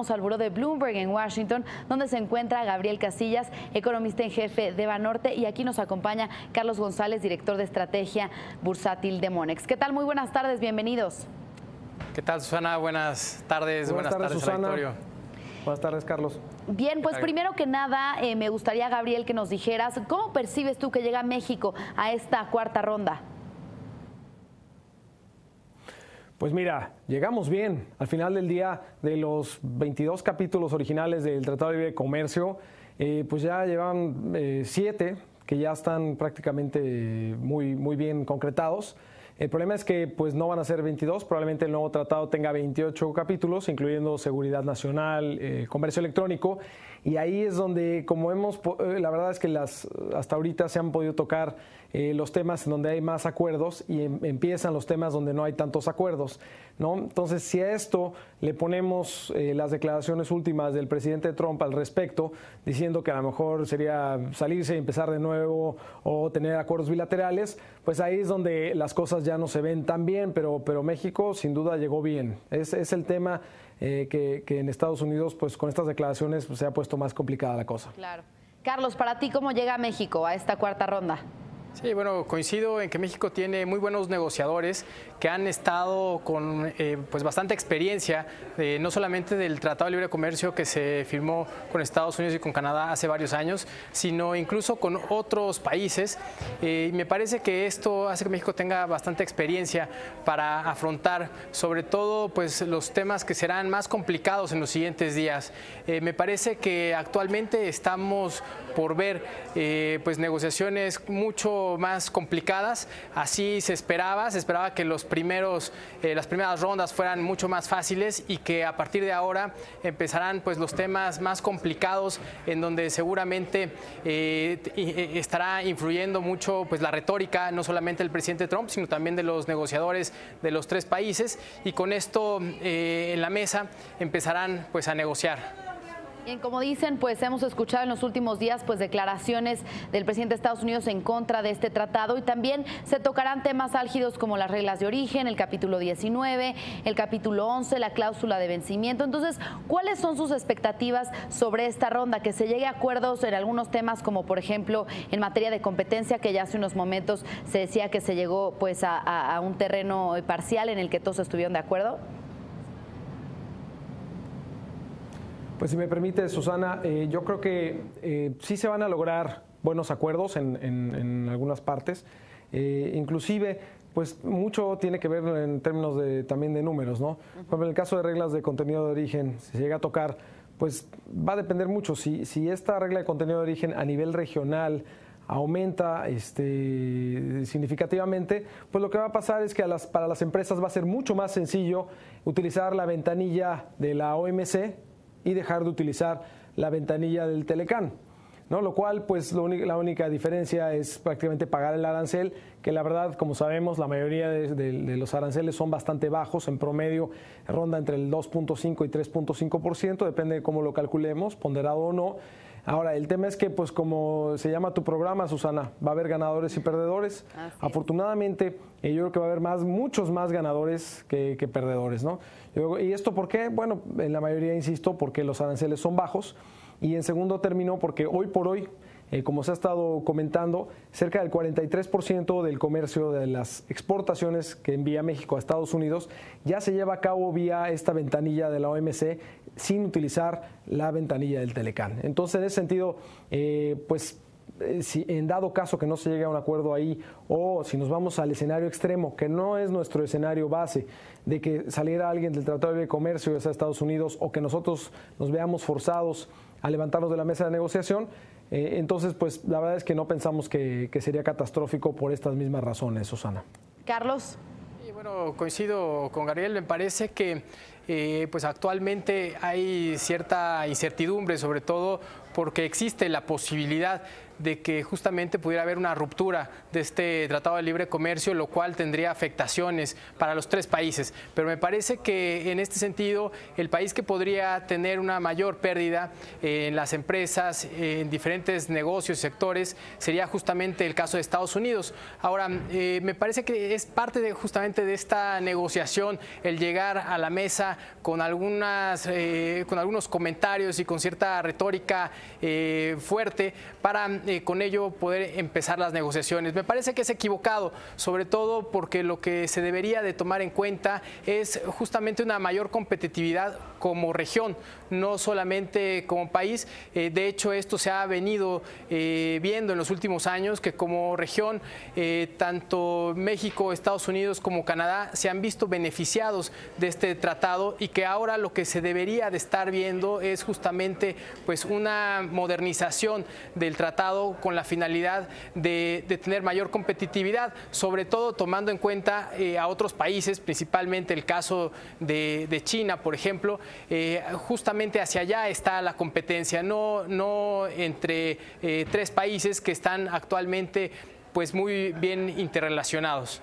vamos al buró de Bloomberg en Washington, donde se encuentra Gabriel Casillas, economista en jefe de Banorte, y aquí nos acompaña Carlos González, director de estrategia bursátil de Monex. ¿Qué tal? Muy buenas tardes, bienvenidos. ¿Qué tal, Susana? Buenas tardes. Buenas tardes, Susana. Auditorio. Buenas tardes, Carlos. Bien, pues primero que nada, me gustaría, Gabriel, que nos dijeras, ¿cómo percibes tú que llega México a esta cuarta ronda? Pues mira, llegamos bien. Al final del día, de los 22 capítulos originales del Tratado de Libre Comercio, pues ya llevan 7 que ya están prácticamente muy bien concretados. El problema es que pues no van a ser 22, probablemente el nuevo tratado tenga 28 capítulos, incluyendo seguridad nacional, comercio electrónico, y ahí es donde, como la verdad es que hasta ahorita se han podido tocar los temas en donde hay más acuerdos y empiezan los temas donde no hay tantos acuerdos, ¿no? Entonces, si a esto le ponemos las declaraciones últimas del presidente Trump al respecto, diciendo que a lo mejor sería salirse y empezar de nuevo o tener acuerdos bilaterales, pues ahí es donde las cosas ya no se ven tan bien, pero México sin duda llegó bien. Es el tema que en Estados Unidos, pues con estas declaraciones pues, se ha puesto más complicada la cosa. Claro. Carlos, para ti, ¿cómo llega México a esta cuarta ronda? Sí, bueno, coincido en que México tiene muy buenos negociadores que han estado con pues bastante experiencia, no solamente del Tratado de Libre Comercio que se firmó con Estados Unidos y con Canadá hace varios años, sino incluso con otros países. Y me parece que esto hace que México tenga bastante experiencia para afrontar sobre todo pues, los temas que serán más complicados en los siguientes días. Me parece que actualmente estamos por ver pues, negociaciones mucho más complicadas. Así se esperaba que las primeras rondas fueran mucho más fáciles y que a partir de ahora empezarán pues los temas más complicados en donde seguramente estará influyendo mucho pues la retórica no solamente del presidente Trump sino también de los negociadores de los tres países, y con esto en la mesa empezarán pues a negociar. Bien, como dicen, pues hemos escuchado en los últimos días pues declaraciones del presidente de Estados Unidos en contra de este tratado, y también se tocarán temas álgidos como las reglas de origen, el capítulo 19, el capítulo 11, la cláusula de vencimiento. Entonces, ¿cuáles son sus expectativas sobre esta ronda? Que se llegue a acuerdos en algunos temas como por ejemplo en materia de competencia, que ya hace unos momentos se decía que se llegó pues a un terreno parcial en el que todos estuvieron de acuerdo. Pues si me permite, Susana, yo creo que sí se van a lograr buenos acuerdos en algunas partes. Inclusive, pues mucho tiene que ver en términos también de números, ¿no? Por ejemplo, en el caso de reglas de contenido de origen, si se llega a tocar, pues va a depender mucho. Si esta regla de contenido de origen a nivel regional aumenta significativamente, pues lo que va a pasar es que para las empresas va a ser mucho más sencillo utilizar la ventanilla de la OMC y dejar de utilizar la ventanilla del Telecán, ¿no? Lo cual, pues la única diferencia es prácticamente pagar el arancel, que la verdad, como sabemos, la mayoría de los aranceles son bastante bajos, en promedio ronda entre el 2.5 y 3.5%, depende de cómo lo calculemos, ponderado o no. Ahora, el tema es que, pues como se llama tu programa, Susana, va a haber ganadores y perdedores. Afortunadamente, yo creo que va a haber muchos más ganadores que perdedores, ¿no? ¿Y esto por qué? Bueno, en la mayoría, insisto, porque los aranceles son bajos, y en segundo término, porque hoy por hoy, como se ha estado comentando, cerca del 43% del comercio de las exportaciones que envía México a Estados Unidos ya se lleva a cabo vía esta ventanilla de la OMC sin utilizar la ventanilla del Telecán. Entonces, en ese sentido, si en dado caso que no se llegue a un acuerdo ahí, o si nos vamos al escenario extremo, que no es nuestro escenario base, de que saliera alguien del Tratado de Libre Comercio de Estados Unidos, o que nosotros nos veamos forzados a levantarnos de la mesa de negociación, entonces pues la verdad es que no pensamos que sería catastrófico por estas mismas razones, Susana. Carlos. Y bueno, coincido con Gabriel, me parece que pues actualmente hay cierta incertidumbre, sobre todo porque existe la posibilidad de que justamente pudiera haber una ruptura de este Tratado de Libre Comercio, lo cual tendría afectaciones para los tres países. Pero me parece que en este sentido el país que podría tener una mayor pérdida en las empresas, en diferentes negocios y sectores, sería justamente el caso de Estados Unidos. Ahora, me parece que es parte justamente de esta negociación el llegar a la mesa ya con algunos comentarios y con cierta retórica fuerte para con ello poder empezar las negociaciones. Me parece que es equivocado, sobre todo porque lo que se debería de tomar en cuenta es justamente una mayor competitividad como región, no solamente como país. De hecho, esto se ha venido viendo en los últimos años, que como región, tanto México, Estados Unidos como Canadá se han visto beneficiados de este tratado, y que ahora lo que se debería de estar viendo es justamente pues una modernización del tratado con la finalidad de tener mayor competitividad, sobre todo tomando en cuenta a otros países, principalmente el caso de China, por ejemplo. Justamente hacia allá está la competencia, no entre tres países que están actualmente pues muy bien interrelacionados.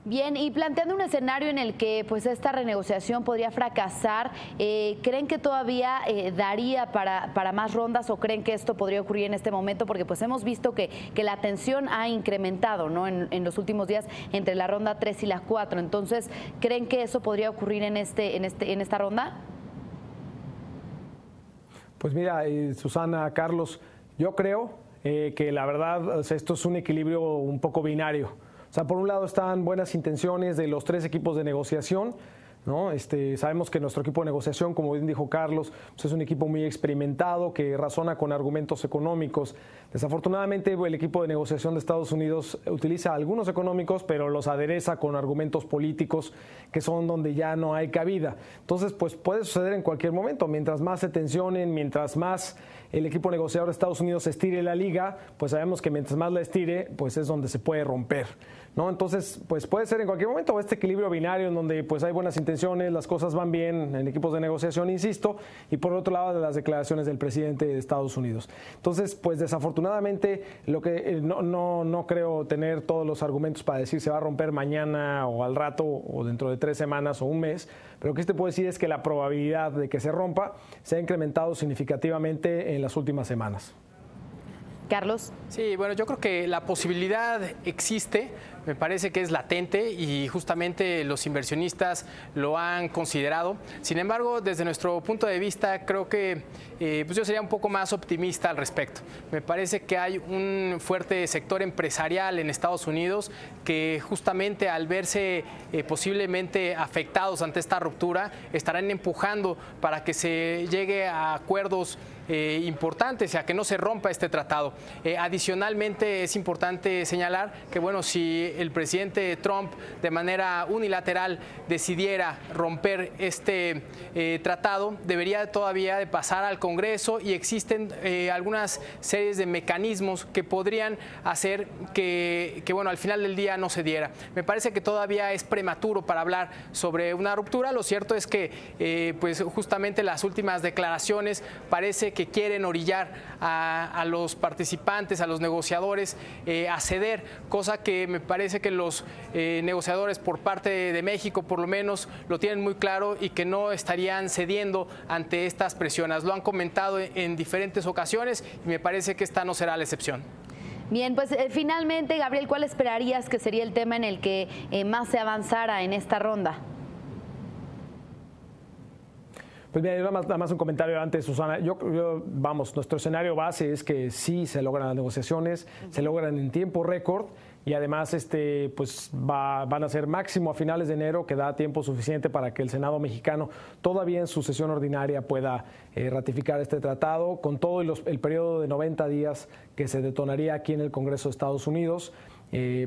Bien, y planteando un escenario en el que pues esta renegociación podría fracasar, ¿creen que todavía daría para más rondas, o creen que esto podría ocurrir en este momento? Porque pues hemos visto que la tensión ha incrementado, ¿no?, en los últimos días entre la ronda 3 y la 4. Entonces, ¿creen que eso podría ocurrir en esta ronda? Pues mira, Susana, Carlos, yo creo que la verdad, o sea, esto es un equilibrio un poco binario. O sea, por un lado están buenas intenciones de los tres equipos de negociación, ¿no? Sabemos que nuestro equipo de negociación, como bien dijo Carlos, pues es un equipo muy experimentado que razona con argumentos económicos. Desafortunadamente, el equipo de negociación de Estados Unidos utiliza algunos económicos, pero los adereza con argumentos políticos, que son donde ya no hay cabida. Entonces, pues puede suceder en cualquier momento. Mientras más se tensionen, mientras más el equipo negociador de Estados Unidos estire la liga, pues sabemos que mientras más la estire, pues es donde se puede romper, ¿no? Entonces, pues puede ser en cualquier momento este equilibrio binario en donde pues hay buenas intenciones, las cosas van bien en equipos de negociación, insisto, y por otro lado las declaraciones del presidente de Estados Unidos. Entonces, pues desafortunadamente lo que no creo tener todos los argumentos para decir se va a romper mañana o al rato o dentro de 3 semanas o un mes, pero lo que te puedo decir es que la probabilidad de que se rompa se ha incrementado significativamente en las últimas semanas. Carlos. Sí, bueno, yo creo que la posibilidad existe, me parece que es latente y justamente los inversionistas lo han considerado. Sin embargo, desde nuestro punto de vista, creo que pues yo sería un poco más optimista al respecto. Me parece que hay un fuerte sector empresarial en Estados Unidos que justamente al verse posiblemente afectados ante esta ruptura, estarán empujando para que se llegue a acuerdos importantes y a que no se rompa este tratado. Adicionalmente, es importante señalar que, bueno, si el presidente Trump de manera unilateral decidiera romper este tratado, debería todavía de pasar al Congreso, y existen algunas series de mecanismos que podrían hacer que, bueno, al final del día no se diera. Me parece que todavía es prematuro para hablar sobre una ruptura. Lo cierto es que pues justamente las últimas declaraciones parece que quieren orillar a los participantes, a los negociadores, a ceder, cosa que me parece que los negociadores por parte de México por lo menos lo tienen muy claro y que no estarían cediendo ante estas presiones. Lo han comentado en diferentes ocasiones y me parece que esta no será la excepción. Bien, pues finalmente, Gabriel, ¿cuál esperarías que sería el tema en el que más se avanzara en esta ronda? Pues mira, nada más un comentario antes, Susana. Vamos, nuestro escenario base es que sí se logran las negociaciones, se logran en tiempo récord, y además pues van a ser máximo a finales de enero, que da tiempo suficiente para que el Senado mexicano todavía en su sesión ordinaria pueda ratificar este tratado, con todo el periodo de 90 días que se detonaría aquí en el Congreso de Estados Unidos.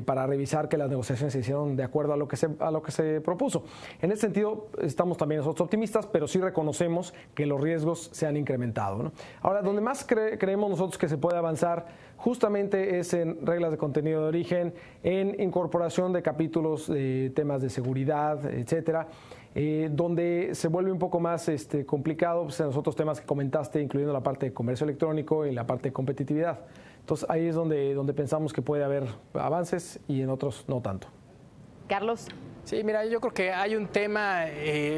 Para revisar que las negociaciones se hicieron de acuerdo a lo que se propuso. En ese sentido, estamos también nosotros optimistas, pero sí reconocemos que los riesgos se han incrementado, ¿no? Ahora, donde más creemos nosotros que se puede avanzar justamente es en reglas de contenido de origen, en incorporación de capítulos de temas de seguridad, etcétera. Donde se vuelve un poco más complicado pues, en los otros temas que comentaste, incluyendo la parte de comercio electrónico y la parte de competitividad. Entonces ahí es donde pensamos que puede haber avances y en otros no tanto. Carlos. Sí, mira, yo creo que hay un tema,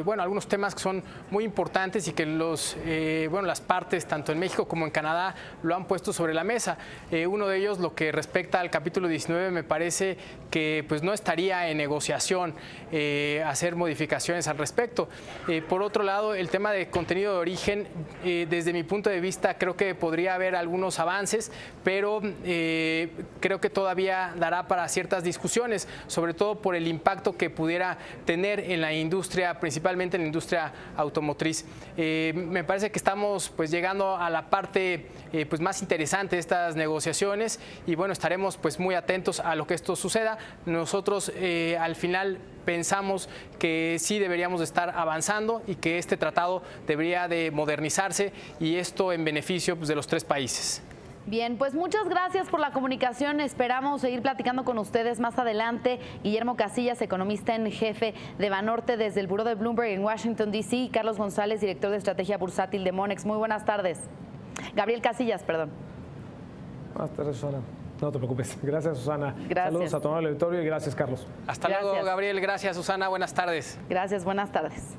bueno, algunos temas que son muy importantes y que las partes, tanto en México como en Canadá, lo han puesto sobre la mesa. Uno de ellos, lo que respecta al capítulo 19, me parece que pues no estaría en negociación hacer modificaciones al respecto. Por otro lado, el tema de contenido de origen, desde mi punto de vista, creo que podría haber algunos avances, pero creo que todavía dará para ciertas discusiones, sobre todo por el impacto que pudiera tener en la industria, principalmente en la industria automotriz. Me parece que estamos pues llegando a la parte pues más interesante de estas negociaciones y bueno, estaremos pues muy atentos a lo que esto suceda. Nosotros al final pensamos que sí deberíamos de estar avanzando y que este tratado debería de modernizarse y esto en beneficio pues de los 3 países. Bien, pues muchas gracias por la comunicación. Esperamos seguir platicando con ustedes más adelante. Guillermo Casillas, economista en jefe de Banorte desde el Buró de Bloomberg en Washington, D.C. y Carlos González, director de estrategia bursátil de Monex. Muy buenas tardes. Gabriel Casillas, perdón. Buenas tardes, Susana. No te preocupes. Gracias, Susana. Gracias. Saludos a todo el auditorio y gracias, Carlos. Hasta luego, Gabriel. Gracias, Susana. Buenas tardes. Gracias, buenas tardes.